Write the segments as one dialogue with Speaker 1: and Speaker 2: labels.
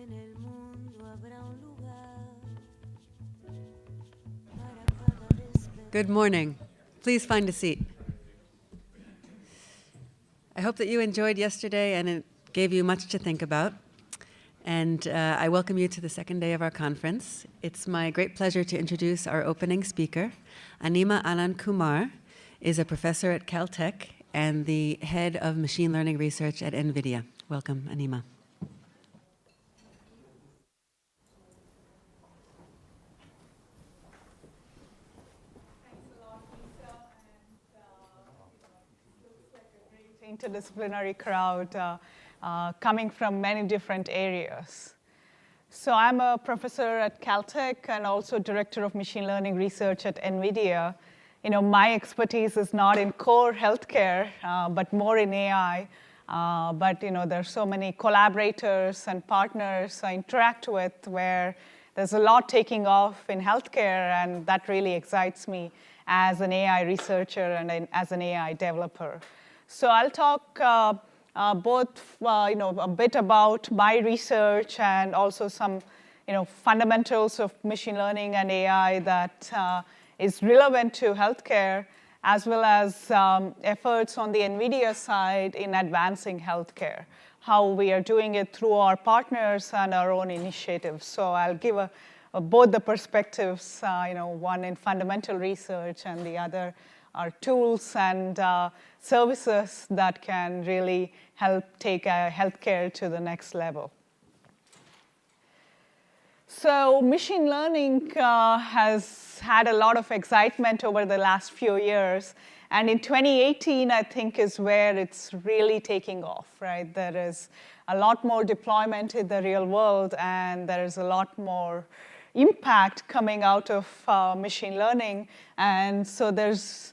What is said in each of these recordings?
Speaker 1: en el mundo habrá un lugar para cada despertar.
Speaker 2: Good morning. Please find a seat. I hope that you enjoyed yesterday and it gave you much to think about. And I welcome you to the second day of our conference. It's my great pleasure to introduce our opening speaker. Anima Anandkumar is a professor at Caltech and the head of machine learning research at Nvidia. Welcome, Anima.
Speaker 3: Interdisciplinary crowd coming from many different areas. So I'm a professor at Caltech and also director of machine learning research at Nvidia. My expertise is not in core healthcare, but more in AI. But there's so many collaborators and partners I interact with where there's a lot taking off in healthcare, and that really excites me as an AI researcher and as an AI developer. So I'll talk both, a bit about my research and also some, fundamentals of machine learning and AI that is relevant to healthcare, as well as efforts on the Nvidia side in advancing healthcare, how we are doing it through our partners and our own initiatives. So I'll give both the perspectives, one in fundamental research and the other are tools and services that can really help take healthcare to the next level. So machine learning has had a lot of excitement over the last few years. And in 2018, I think, is where it's really taking off, right? There is a lot more deployment in the real world, and there is a lot more impact coming out of machine learning. And so there's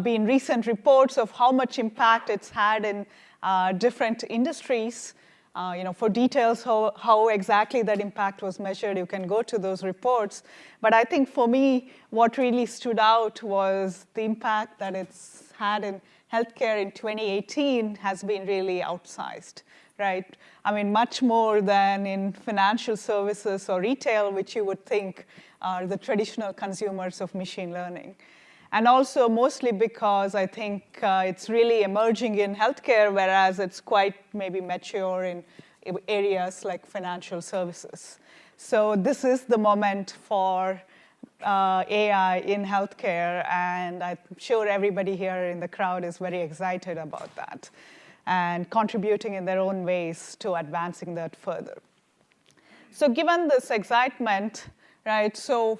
Speaker 3: been recent reports of how much impact it's had in different industries. For details how exactly that impact was measured, you can go to those reports. But I think for me, what really stood out was the impact that it's had in healthcare in 2018 has been really outsized, right? I mean, much more than in financial services or retail, which you would think are the traditional consumers of machine learning. And also mostly because I think it's really emerging in healthcare, whereas it's quite maybe mature in areas like financial services. So this is the moment for AI in healthcare, and I'm sure everybody here in the crowd is very excited about that and contributing in their own ways to advancing that further. So given this excitement, right, so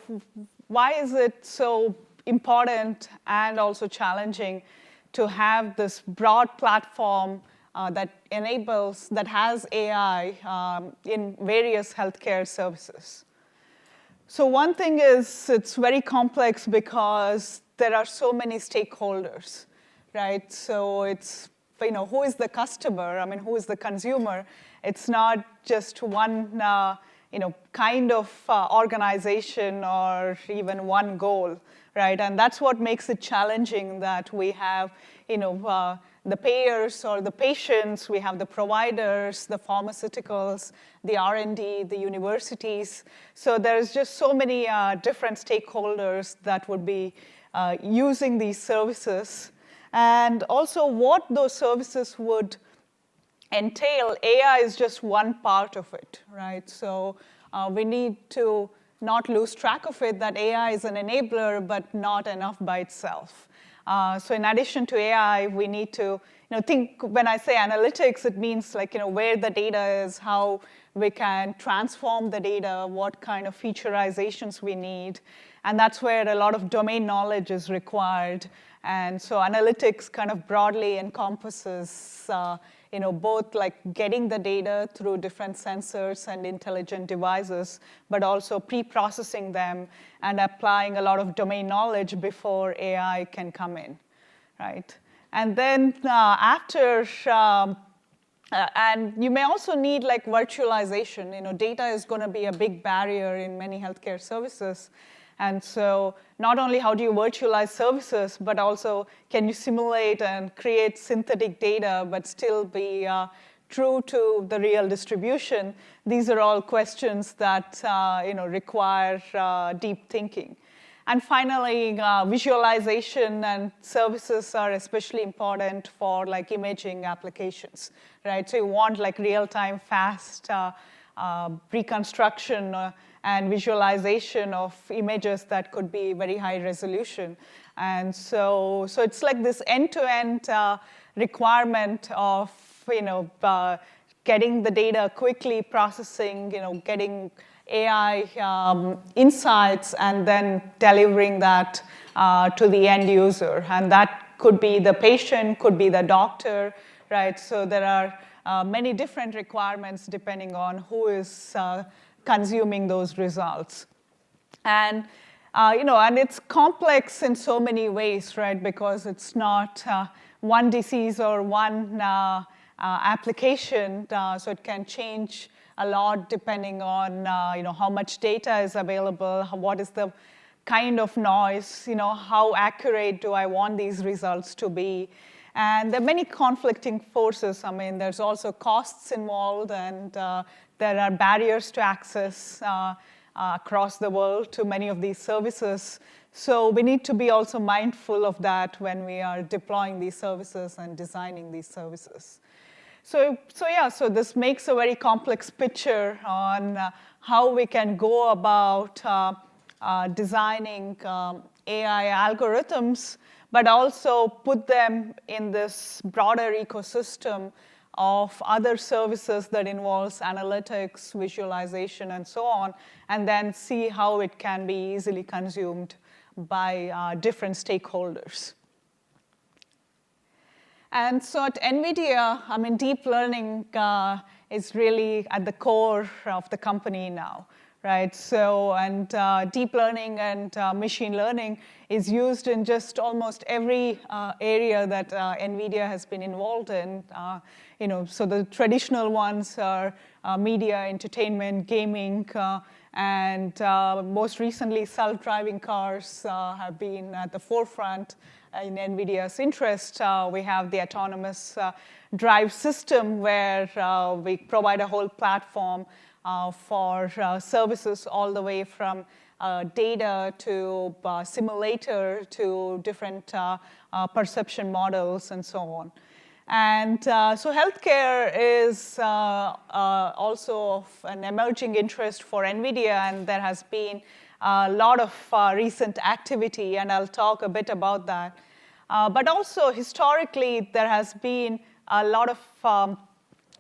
Speaker 3: why is it so important and also challenging to have this broad platform that has AI in various healthcare services? So one thing is it's very complex because there are so many stakeholders, right? So it's, who is the customer? I mean, who is the consumer? It's not just one, kind of organization or even one goal. Right, and that's what makes it challenging that we have, the payers or the patients, we have the providers, the pharmaceuticals, the R&D, the universities. So there's just so many different stakeholders that would be using these services. And also what those services would entail, AI is just one part of it, right? So we need to not lose track of it, that AI is an enabler, but not enough by itself. So in addition to AI, we need to think, when I say analytics, it means where the data is, how we can transform the data, what kind of featurizations we need. And that's where a lot of domain knowledge is required. And so analytics kind of broadly encompasses both getting the data through different sensors and intelligent devices, but also pre-processing them and applying a lot of domain knowledge before AI can come in, right? And then and you may also need virtualization. Data is going to be a big barrier in many healthcare services. And so not only how do you virtualize services, but also can you simulate and create synthetic data, but still be true to the real distribution? These are all questions that require deep thinking. And finally, visualization and services are especially important for like imaging applications, right? So you want like real-time, fast reconstruction and visualization of images that could be very high resolution. And so it's like this end-to-end requirement of getting the data quickly, processing, getting AI insights, and then delivering that to the end user. And that could be the patient, could be the doctor, right? So there are many different requirements depending on who is consuming those results. And and it's complex in so many ways, right? Because it's not one disease or one application, so it can change a lot depending on how much data is available, what is the kind of noise, how accurate do I want these results to be. And there are many conflicting forces. I mean, there's also costs involved, and there are barriers to access across the world to many of these services. So we need to be also mindful of that when we are deploying these services and designing these services. So this makes a very complex picture on how we can go about designing AI algorithms, but also put them in this broader ecosystem of other services that involves analytics, visualization, and so on, and then see how it can be easily consumed by different stakeholders. And so at NVIDIA, I mean, deep learning is really at the core of the company now, right? So, and deep learning and machine learning is used in just almost every area that NVIDIA has been involved in. So the traditional ones are media, entertainment, gaming, and most recently, self-driving cars have been at the forefront in NVIDIA's interest. We have the autonomous drive system where we provide a whole platform for services all the way from data to simulator to different perception models and so on. And so healthcare is also of an emerging interest for NVIDIA, and there has been a lot of recent activity, and I'll talk a bit about that. But also historically, there has been a lot of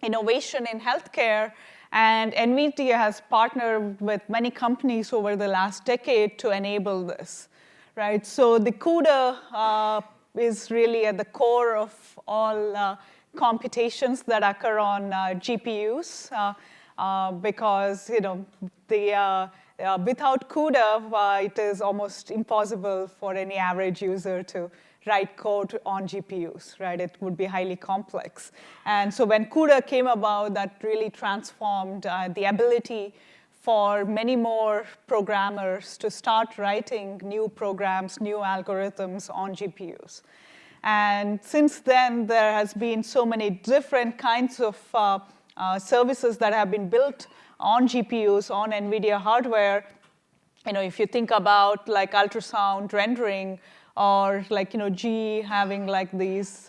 Speaker 3: innovation in healthcare, and NVIDIA has partnered with many companies over the last decade to enable this, right? So the CUDA is really at the core of all computations that occur on GPUs, because without CUDA, it is almost impossible for any average user to write code on GPUs, right? It would be highly complex. And so when CUDA came about, that really transformed the ability for many more programmers to start writing new programs, new algorithms on GPUs. And since then, there has been so many different kinds of services that have been built on GPUs, on NVIDIA hardware. If you think about like ultrasound rendering, or like GE having like these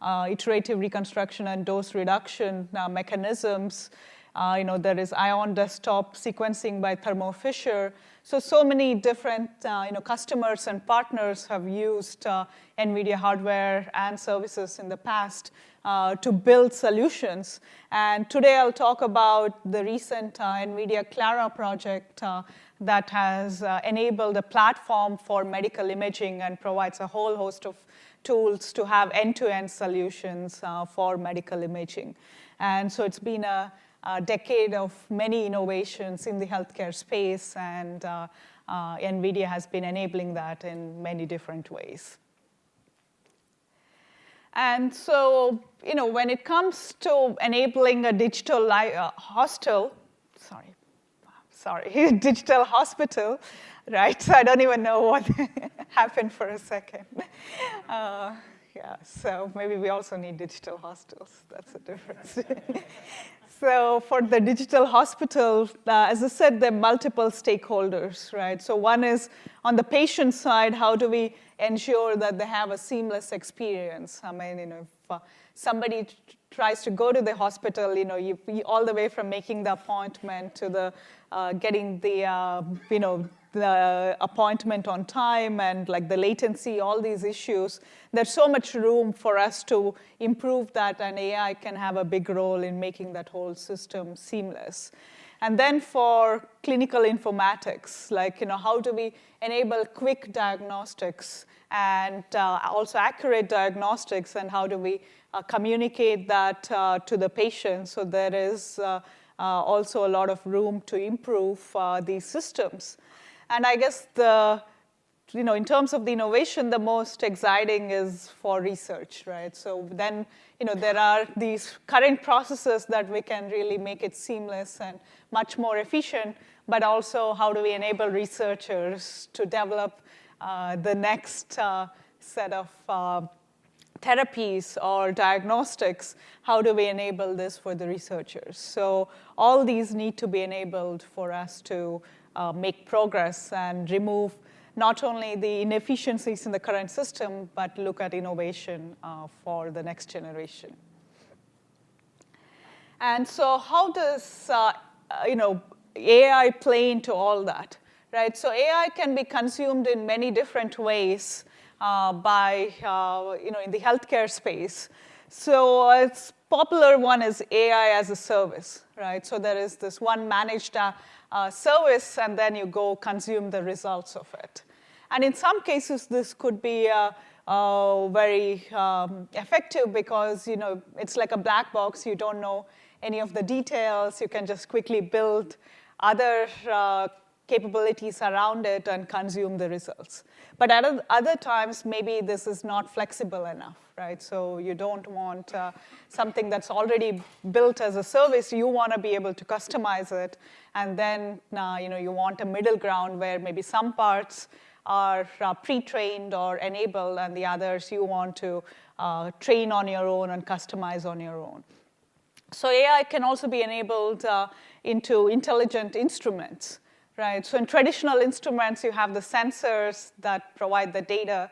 Speaker 3: iterative reconstruction and dose reduction mechanisms. There is ION desktop sequencing by Thermo Fisher. So many different customers and partners have used NVIDIA hardware and services in the past to build solutions. And today I'll talk about the recent NVIDIA Clara project that has enabled a platform for medical imaging and provides a whole host of tools to have end-to-end solutions for medical imaging. And so it's been a decade of many innovations in the healthcare space, and NVIDIA has been enabling that in many different ways. And so, when it comes to enabling a digital digital hospital, right? So I don't even know what happened for a second. Yeah, so maybe we also need digital hospitals. That's the difference. So for the digital hospital, as I said, there are multiple stakeholders, right? So one is on the patient side, how do we ensure that they have a seamless experience? I mean, if somebody tries to go to the hospital, you all the way from making the appointment to the getting the appointment on time and like the latency, all these issues. There's so much room for us to improve that, and AI can have a big role in making that whole system seamless. And then for clinical informatics, like how do we enable quick diagnostics and also accurate diagnostics, and how do we communicate that to the patient? So there is also a lot of room to improve these systems. And I guess in terms of the innovation, the most exciting is for research, right? So then, there are these current processes that we can really make it seamless and much more efficient, but also how do we enable researchers to develop the next set of therapies or diagnostics? How do we enable this for the researchers? So all these need to be enabled for us to make progress and remove not only the inefficiencies in the current system, but look at innovation for the next generation. And so how does AI play into all that, right? So AI can be consumed in many different ways by in the healthcare space. So a popular one is AI as a service, right? So there is this one managed service, and then you go consume the results of it. And in some cases, this could be very effective because it's like a black box. You don't know any of the details. You can just quickly build other capabilities around it and consume the results. But at other times, maybe this is not flexible enough, right? So you don't want something that's already built as a service. You want to be able to customize it. And then you want a middle ground where maybe some parts are pre-trained or enabled, and the others you want to train on your own and customize on your own. So AI can also be enabled into intelligent instruments, right? So in traditional instruments, you have the sensors that provide the data,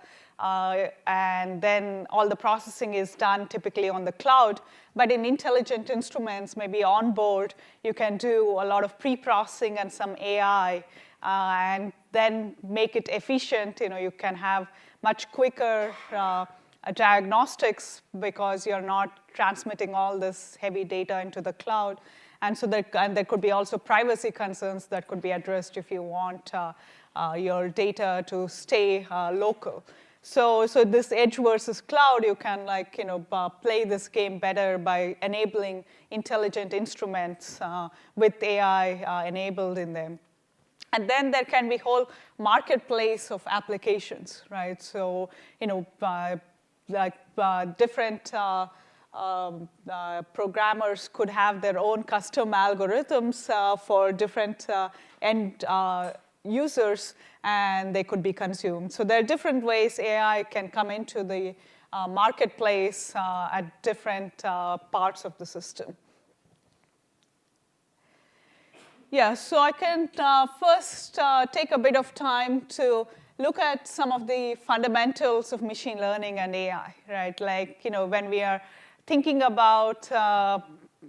Speaker 3: and then all the processing is done typically on the cloud. But in intelligent instruments, maybe on board, you can do a lot of pre-processing and some AI, and then make it efficient. You can have much quicker diagnostics because you're not transmitting all this heavy data into the cloud. And so there could be also privacy concerns that could be addressed if you want your data to stay local. So this edge versus cloud, you can play this game better by enabling intelligent instruments with AI enabled in them. And then there can be whole marketplace of applications, right? So different programmers could have their own custom algorithms for different end users, and they could be consumed. So there are different ways AI can come into the marketplace at different parts of the system. Yeah, so I can first take a bit of time to look at some of the fundamentals of machine learning and AI, right? Like, when we are thinking about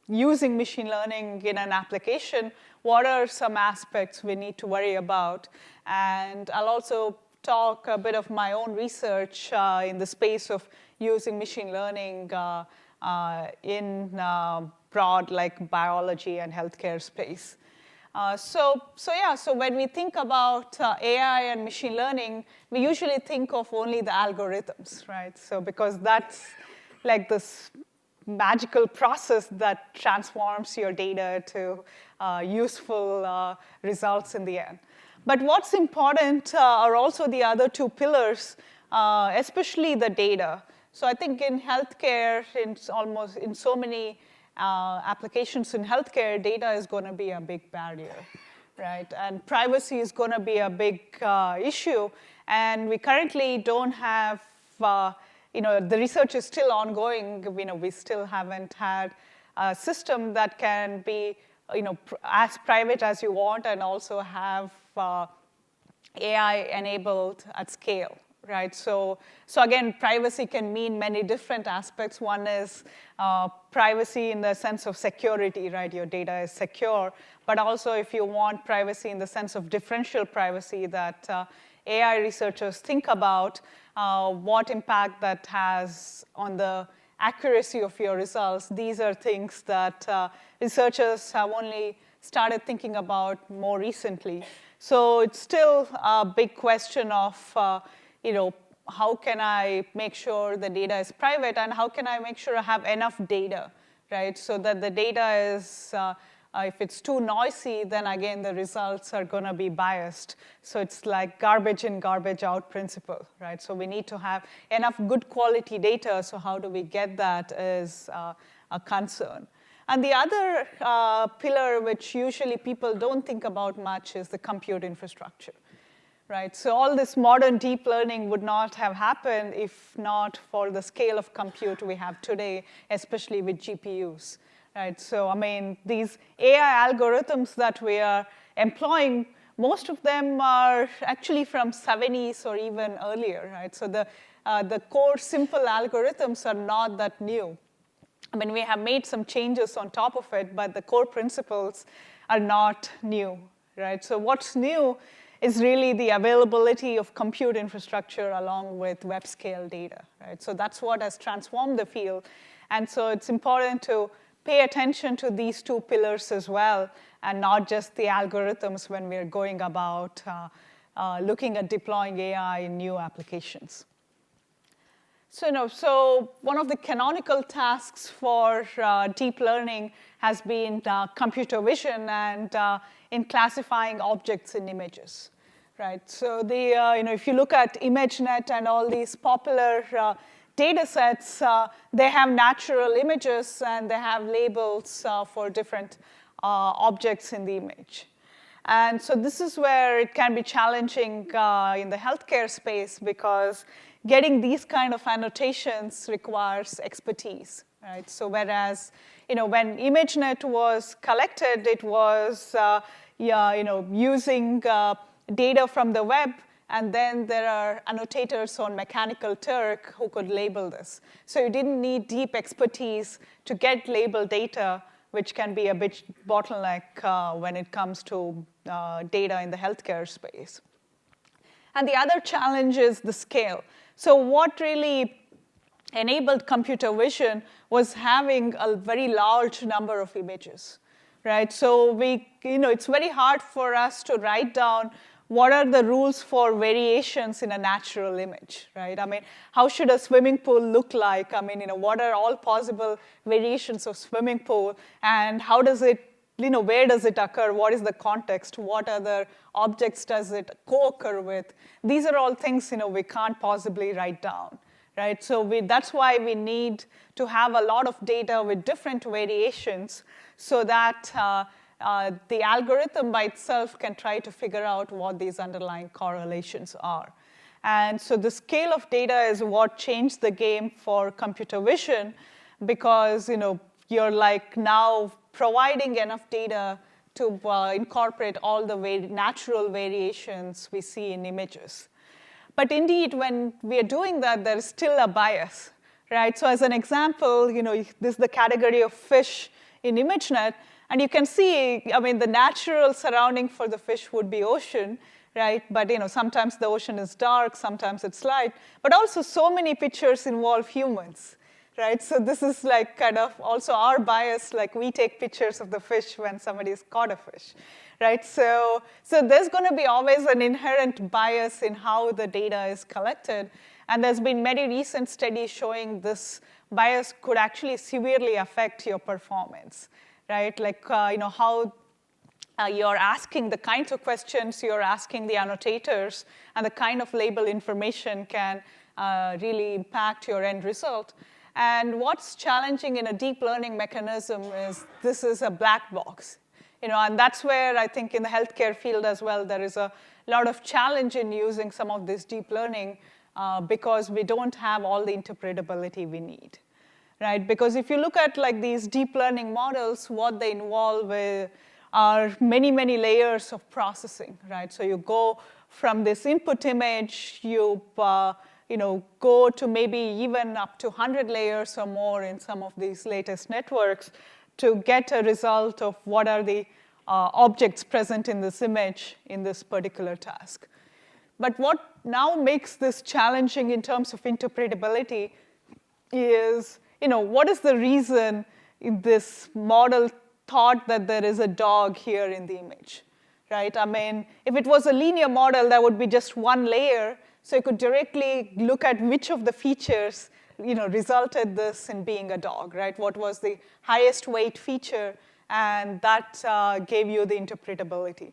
Speaker 3: using machine learning in an application, what are some aspects we need to worry about? And I'll also talk a bit of my own research in the space of using machine learning in broad, like biology and healthcare space. So when we think about AI and machine learning, we usually think of only the algorithms, right? So because that's like this magical process that transforms your data to useful results in the end. But what's important are also the other two pillars, especially the data. So I think in healthcare, in so many applications in healthcare, data is going to be a big barrier, right? And privacy is going to be a big issue. And we currently don't have the research is still ongoing. We still haven't had a system that can be as private as you want and also have AI enabled at scale, right? So again, privacy can mean many different aspects. One is privacy in the sense of security, right? Your data is secure. But also if you want privacy in the sense of differential privacy that AI researchers think about, what impact that has on the accuracy of your results. These are things that researchers have only started thinking about more recently. So it's still a big question of, how can I make sure the data is private, and how can I make sure I have enough data, right? So that the data is, if it's too noisy, then again, the results are going to be biased. So it's like garbage in, garbage out principle, right? So we need to have enough good quality data. So how do we get that is a concern. And the other pillar, which usually people don't think about much, is the compute infrastructure, right? So all this modern deep learning would not have happened if not for the scale of compute we have today, especially with GPUs, right? So I mean, these AI algorithms that we are employing, most of them are actually from 70s or even earlier, right? So the core simple algorithms are not that new. I mean, we have made some changes on top of it, but the core principles are not new, right? So what's new is really the availability of compute infrastructure along with web scale data, right? So that's what has transformed the field. And so it's important to pay attention to these two pillars as well, and not just the algorithms when we're going about looking at deploying AI in new applications. So one of the canonical tasks for deep learning has been computer vision and in classifying objects in images, right? So if you look at ImageNet and all these popular data sets, they have natural images and they have labels for different objects in the image. And so this is where it can be challenging in the healthcare space, because getting these kind of annotations requires expertise, right? So whereas, when ImageNet was collected, it was using data from the web, and then there are annotators on Mechanical Turk who could label this. So you didn't need deep expertise to get labeled data, which can be a bit bottleneck when it comes to data in the healthcare space. And the other challenge is the scale. So what really enabled computer vision was having a very large number of images, right? So it's very hard for us to write down what are the rules for variations in a natural image, right? I mean, how should a swimming pool look like? I mean, what are all possible variations of swimming pool, and how does it, where does it occur? What is the context? What other objects does it co-occur with? These are all things, we can't possibly write down, right? So that's why we need to have a lot of data with different variations so that the algorithm by itself can try to figure out what these underlying correlations are. And so the scale of data is what changed the game for computer vision, because you're like now providing enough data to incorporate all the natural variations we see in images. But indeed, when we are doing that, there is still a bias, right? So as an example, this is the category of fish in ImageNet. And you can see, the natural surrounding for the fish would be ocean, right? But sometimes the ocean is dark, sometimes it's light. But also so many pictures involve humans, right? So this is like kind of also our bias, like we take pictures of the fish when somebody's caught a fish, right? So there's going to be always an inherent bias in how the data is collected. And there's been many recent studies showing this bias could actually severely affect your performance, right? Like, how you're asking, the kinds of questions you're asking the annotators, and the kind of label information can really impact your end result. And what's challenging in a deep learning mechanism is this is a black box. And that's where I think in the healthcare field as well, there is a lot of challenge in using some of this deep learning, because we don't have all the interpretability we need, right? Because if you look at like these deep learning models, what they involve are many, many layers of processing, right? So you go from this input image, you go to maybe even up to 100 layers or more in some of these latest networks to get a result of what are the objects present in this image in this particular task. But what now makes this challenging in terms of interpretability is, what is the reason this model thought that there is a dog here in the image, right? I mean, if it was a linear model, that would be just one layer, so you could directly look at which of the features, resulted this in being a dog, right? What was the highest weight feature, and that gave you the interpretability.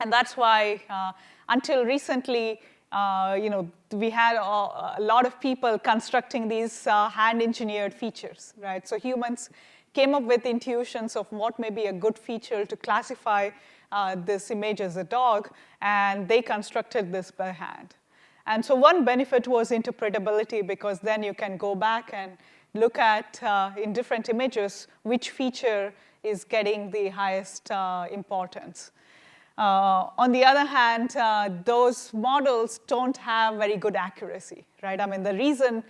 Speaker 3: And that's why, until recently, we had a lot of people constructing these hand-engineered features, right? So humans came up with intuitions of what may be a good feature to classify this image as a dog, and they constructed this by hand. And so one benefit was interpretability, because then you can go back and look at, in different images, which feature is getting the highest importance. On the other hand, those models don't have very good accuracy, right? I mean, the reason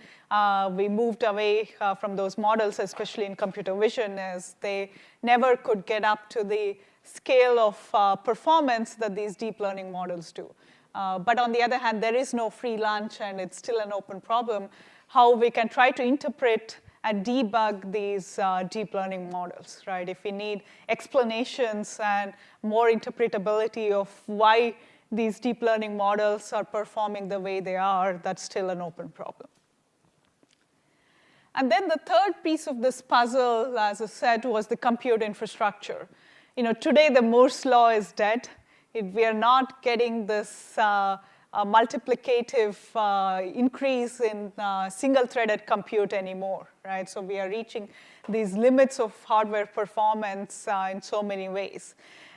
Speaker 3: we moved away from those models, especially in computer vision, is they never could get up to the scale of performance that these deep learning models do. But on the other hand, there is no free lunch, and it's still an open problem, how we can try to interpret and debug these deep learning models, right? If we need explanations and more interpretability of why these deep learning models are performing the way they are, that's still an open problem. And then the third piece of this puzzle, as I said, was the compute infrastructure. Today the Moore's law is dead. We are not getting this multiplicative increase in single-threaded compute anymore, right? So we are reaching these limits of hardware performance in so many ways.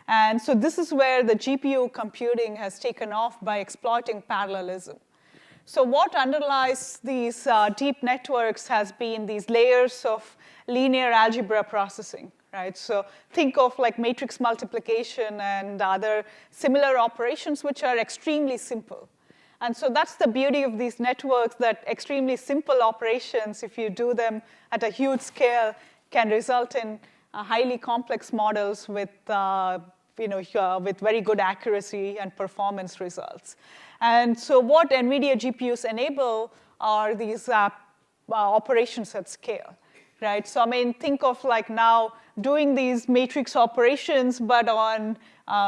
Speaker 3: And so this is where the GPU computing has taken off by exploiting parallelism. So what underlies these deep networks has been these layers of linear algebra processing, right? So think of like matrix multiplication and other similar operations which are extremely simple. And so that's the beauty of these networks, that extremely simple operations, if you do them at a huge scale, can result in highly complex models with very good accuracy and performance results. And so what NVIDIA GPUs enable are these operations at scale, right? So I mean, think of like now doing these matrix operations, but on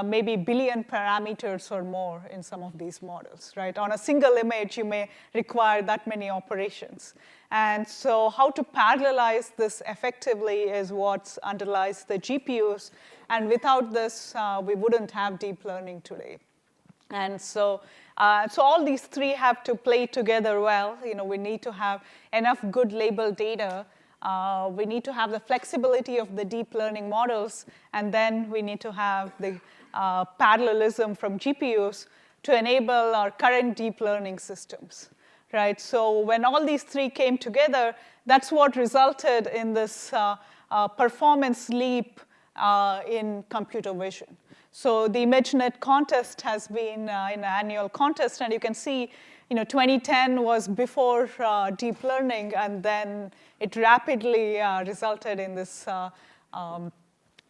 Speaker 3: maybe billion parameters or more in some of these models, right? On a single image, you may require that many operations. And so how to parallelize this effectively is what underlies the GPUs. And without this, we wouldn't have deep learning today. And so all these three have to play together well. We need to have enough good labeled data. We need to have the flexibility of the deep learning models, and then we need to have the parallelism from GPUs to enable our current deep learning systems, right? So when all these three came together, that's what resulted in this performance leap in computer vision. So the ImageNet contest has been an annual contest, and you can see 2010 was before deep learning, and then it rapidly resulted in this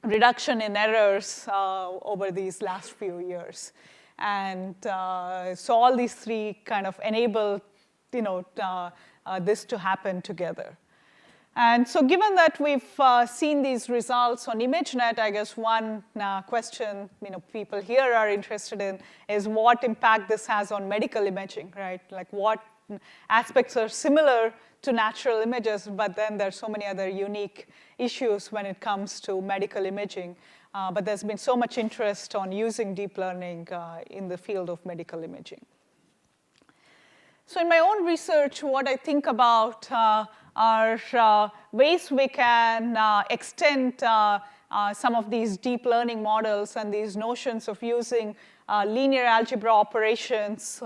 Speaker 3: reduction in errors over these last few years. And so all these three kind of enable this to happen together. And so given that we've seen these results on ImageNet, I guess one question people here are interested in is what impact this has on medical imaging, right? Like what aspects are similar to natural images, but then there's so many other unique issues when it comes to medical imaging. But there's been so much interest on using deep learning in the field of medical imaging. So in my own research, what I think about are ways we can extend some of these deep learning models and these notions of using linear algebra operations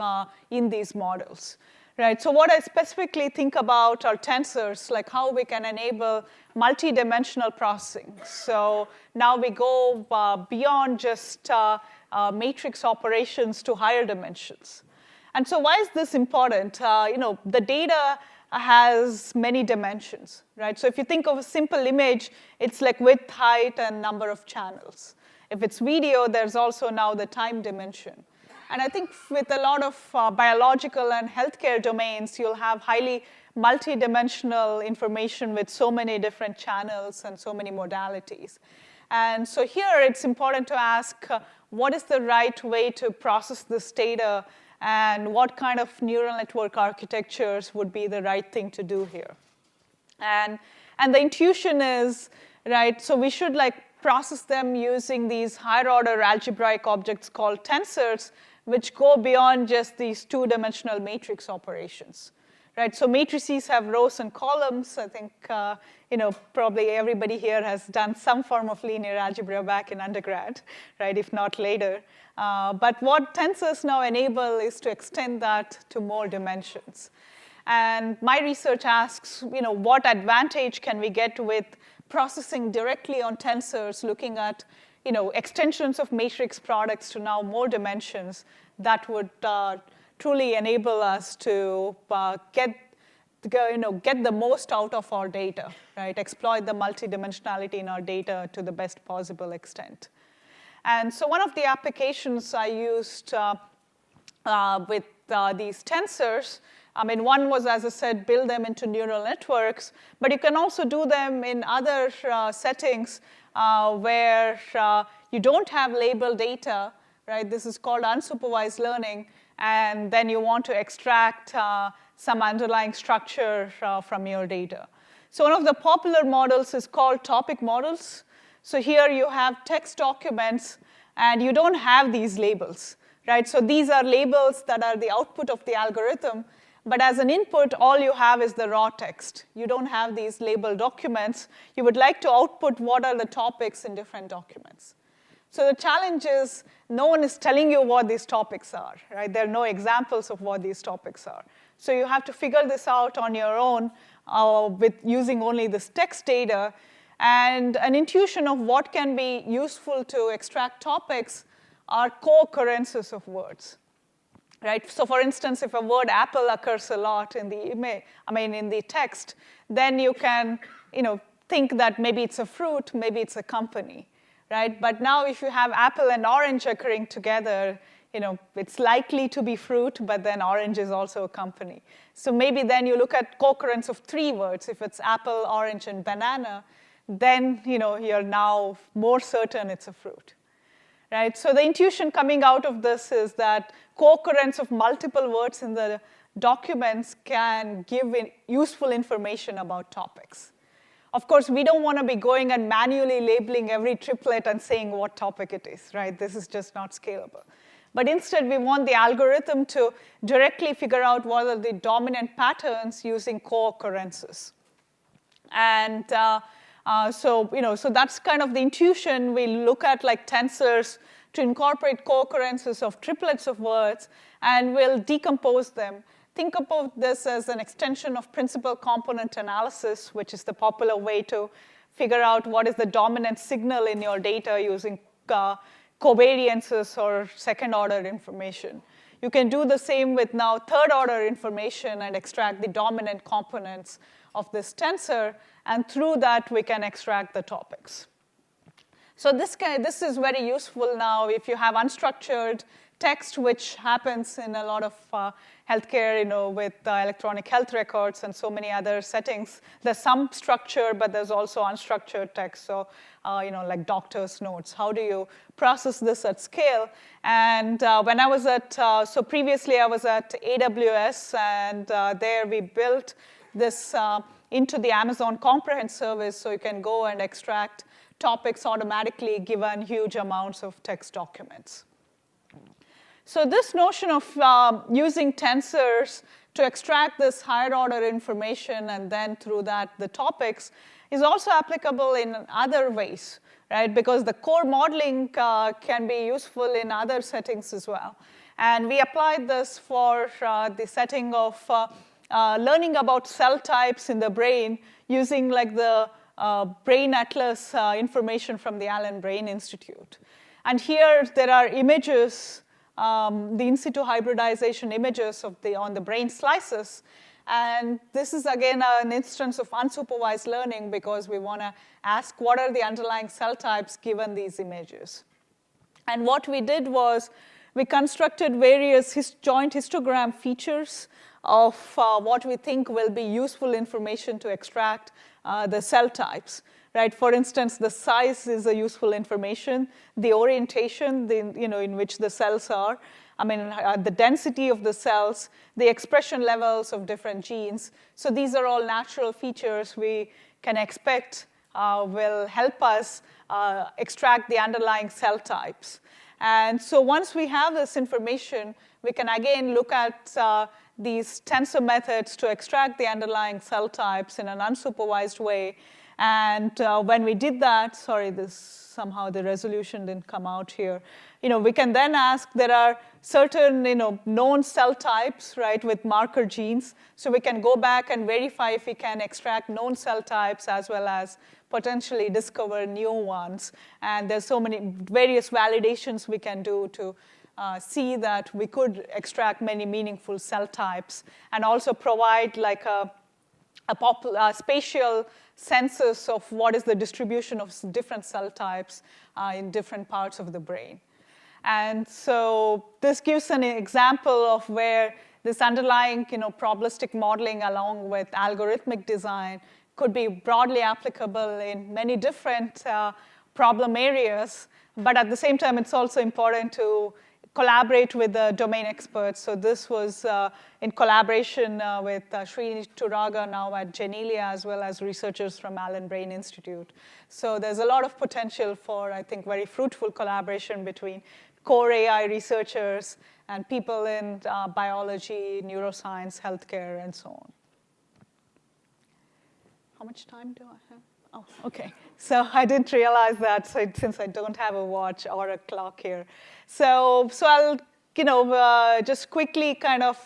Speaker 3: in these models. right? So what I specifically think about are tensors, like how we can enable multi-dimensional processing. So now we go beyond just matrix operations to higher dimensions. And so why is this important? The data has many dimensions, right? So if you think of a simple image, it's like width, height, and number of channels. If it's video, there's also now the time dimension. And I think with a lot of biological and healthcare domains, you'll have highly multidimensional information with so many different channels and so many modalities. And so here, it's important to ask, what is the right way to process this data, and what kind of neural network architectures would be the right thing to do here? And the intuition is, right, so we should process them using these higher order algebraic objects called tensors, which go beyond just these two-dimensional matrix operations, right? So matrices have rows and columns. I think probably everybody here has done some form of linear algebra back in undergrad, right, if not later. But what tensors now enable is to extend that to more dimensions. And my research asks, what advantage can we get with processing directly on tensors, looking at extensions of matrix products to now more dimensions that would truly enable us to get the most out of our data, right? Exploit the multidimensionality in our data to the best possible extent. And so one of the applications I used with these tensors, one was, as I said, build them into neural networks, but you can also do them in other settings where you don't have labeled data, right? This is called unsupervised learning, and then you want to extract some underlying structure from your data. So one of the popular models is called topic models. So here you have text documents, and you don't have these labels, right? So these are labels that are the output of the algorithm, but as an input, all you have is the raw text. You don't have these labeled documents. You would like to output what are the topics in different documents. So the challenge is no one is telling you what these topics are, right? There are no examples of what these topics are. So you have to figure this out on your own with using only this text data. And an intuition of what can be useful to extract topics are co-occurrences of words. Right? So for instance, if a word apple occurs a lot in the image, in the text, then you can think that maybe it's a fruit, maybe it's a company, right? But now if you have apple and orange occurring together, it's likely to be fruit, but then orange is also a company. So maybe then you look at co-occurrence of 3 words. If it's apple, orange, and banana, then you're now more certain it's a fruit. Right? So the intuition coming out of this is that co-occurrence of multiple words in the documents can give useful information about topics. Of course, we don't want to be going and manually labeling every triplet and saying what topic it is, right? This is just not scalable. But instead, we want the algorithm to directly figure out what are the dominant patterns using co-occurrences. And so that's kind of the intuition. We look at tensors to incorporate co-occurrences of triplets of words, and we'll decompose them. Think about this as an extension of principal component analysis, which is the popular way to figure out what is the dominant signal in your data using covariances or second-order information. You can do the same with now third-order information and extract the dominant components of this tensor, and through that, we can extract the topics. So this is very useful now if you have unstructured text, which happens in a lot of healthcare, with electronic health records and so many other settings. There's some structure, but there's also unstructured text. So, like doctor's notes. How do you process this at scale? And when I was previously I was at AWS, and there we built this into the Amazon Comprehend service, so you can go and extract topics automatically given huge amounts of text documents. So this notion of using tensors to extract this higher order information and then through that the topics is also applicable in other ways, right? Because the core modeling can be useful in other settings as well. And we applied this for the setting of learning about cell types in the brain using like the Brain Atlas information from the Allen Brain Institute. And here there are images, the in situ hybridization images on the brain slices. And this is, again, an instance of unsupervised learning because we want to ask what are the underlying cell types given these images. And what we did was we constructed various joint histogram features of what we think will be useful information to extract the cell types. Right? For instance, the size is a useful information, the orientation in which the cells are, the density of the cells, the expression levels of different genes. So these are all natural features we can expect will help us extract the underlying cell types. And so once we have this information, we can again look at these tensor methods to extract the underlying cell types in an unsupervised way. And when we did that, somehow the resolution didn't come out here. We can then ask, there are certain known cell types, right, with marker genes. So we can go back and verify if we can extract known cell types as well as potentially discover new ones. And there's so many various validations we can do to see that we could extract many meaningful cell types and also provide like a spatial census of what is the distribution of different cell types in different parts of the brain. And so this gives an example of where this underlying probabilistic modeling along with algorithmic design could be broadly applicable in many different problem areas. But at the same time, it's also important to collaborate with the domain experts. So this was in collaboration with Sri Turaga now at Genelia, as well as researchers from Allen Brain Institute. So there's a lot of potential for, I think, very fruitful collaboration between core AI researchers and people in biology, neuroscience, healthcare, and so on. How much time do I have? Oh, OK. So I didn't realize that since I don't have a watch or a clock here. So I'll just quickly kind of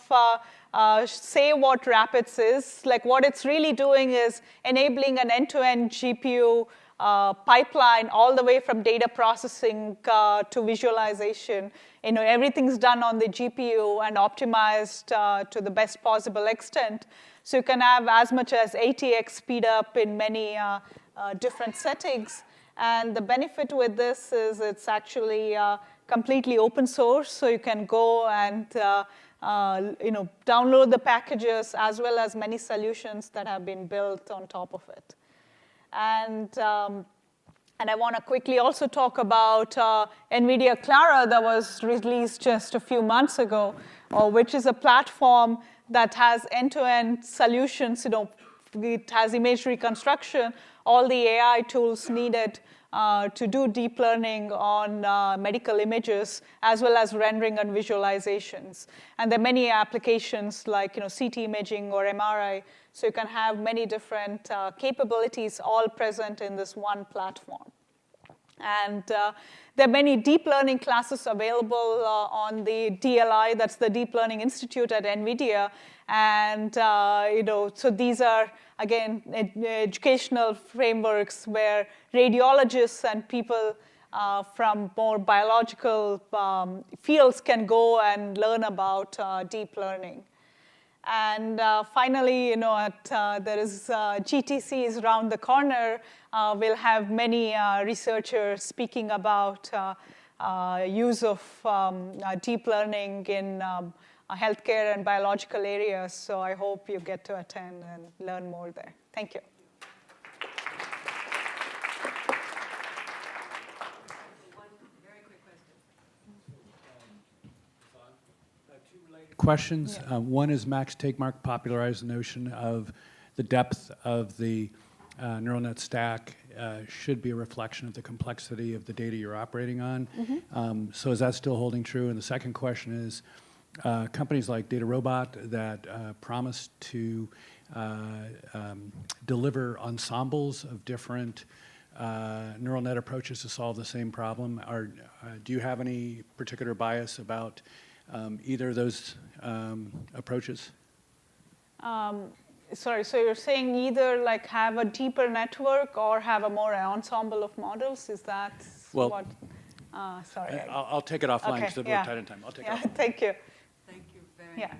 Speaker 3: say what RAPIDS is. Like what it's really doing is enabling an end-to-end GPU pipeline all the way from data processing to visualization. Everything's done on the GPU and optimized to the best possible extent. So you can have as much as 80x speed up in many different settings. And the benefit with this is it's actually completely open source. So you can go and download the packages as well as many solutions that have been built on top of it. And I want to quickly also talk about NVIDIA Clara that was released just a few months ago, which is a platform that has end-to-end solutions. It has image reconstruction, all the AI tools needed to do deep learning on medical images, as well as rendering and visualizations. And there are many applications like CT imaging or MRI. So you can have many different capabilities all present in this one platform. And there are many deep learning classes available on the DLI, that's the Deep Learning Institute at NVIDIA. And so these are, again, educational frameworks where radiologists and people from more biological fields can go and learn about deep learning. And finally, there is GTC is around the corner. We'll have many researchers speaking about use of deep learning in healthcare and biological areas. So I hope you get to attend and learn more there. Thank you.
Speaker 4: One very quick question. Two related questions.
Speaker 3: Yeah.
Speaker 4: One is Max Tegmark popularized the notion of the depth of the neural net stack should be a reflection of the complexity of the data you're operating on.
Speaker 3: Mm-hmm.
Speaker 4: So is that still holding true? And the second question is, companies like DataRobot that promise to deliver ensembles of different neural net approaches to solve the same problem, do you have any particular bias about either of those approaches?
Speaker 3: Sorry, so you're saying either like have a deeper network or have a more ensemble of models? Is that
Speaker 4: Well,
Speaker 3: what? Sorry.
Speaker 4: I'll take it offline
Speaker 3: Okay,
Speaker 4: because we're
Speaker 3: yeah.
Speaker 4: tight on time. I'll take it
Speaker 3: Yeah,
Speaker 4: offline.
Speaker 3: thank you.
Speaker 2: Thank you very
Speaker 3: Yeah.
Speaker 2: much.